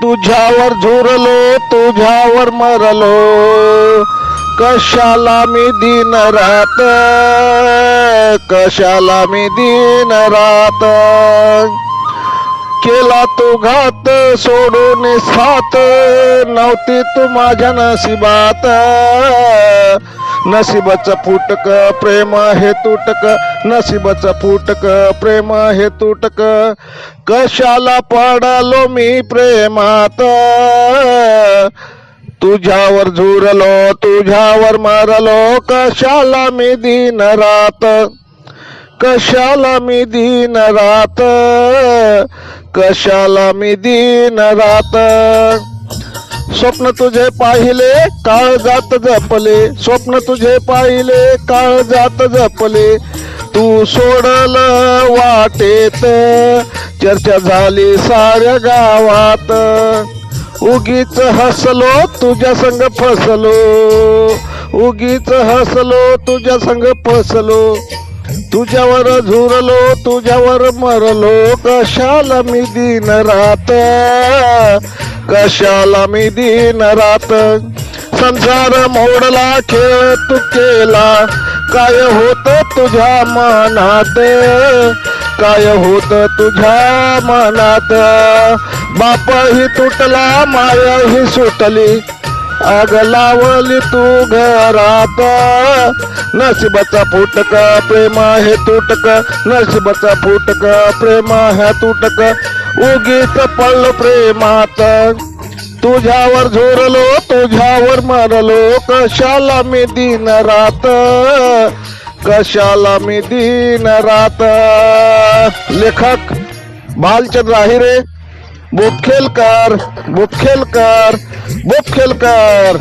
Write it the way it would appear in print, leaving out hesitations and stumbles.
तुझ्यावर झुरलो तुझ्यावर मरलो, कशाला मी दिन रात, कशाला मी दिन रात. केला तू घात सोडून साथ, नव्हती तू माझ्या नशिबात. नशिबाचं फुटक प्रेम हे तुटक, नशिबाचं फुटक प्रेम हे तुटक. कशाला पडलो मी प्रेमात, तुझ्यावर झुरलो तुझ्यावर मरलो, कशाला मी दिन रात, कशाला मी दिन रात, कशाला मी दिन रात. स्वप्न तुझे पाहिले काळजात जपले, स्वप्न तुझे पाहिले काळजात जपले. तू सोडलं वाटेत, चर्चा झाली साऱ्या गावात. उगीच हसलो तुझ्या संग फसलो, उगीच हसलो तुझ्या संग फसलो. तुझ्यावर झुरलो तुझ्यावर मरलो, कशाला मी दिन रात, कशाला मी दिन रात. संसार मोडला खेळ तू केला, काय होत तुझ्या मनात, काय होत तुझ्या मनात. बाप ही तुटला माया ही सुटली, आग लावली तू घरात. नशिबाचा फुटक प्रेम हे तुटक, नशिबाचा फुटक प्रेम हे तुटक. उगीच पडलो प्रेमात, तुझ्यावर झुरलो तुझ्यावर मरलो, कशाला मी दिन रात, कशाला मी दिन रात. लेखक भालचंद्र आहिरे, बुटखेलकर बुटखेलकर बुटखेलकर.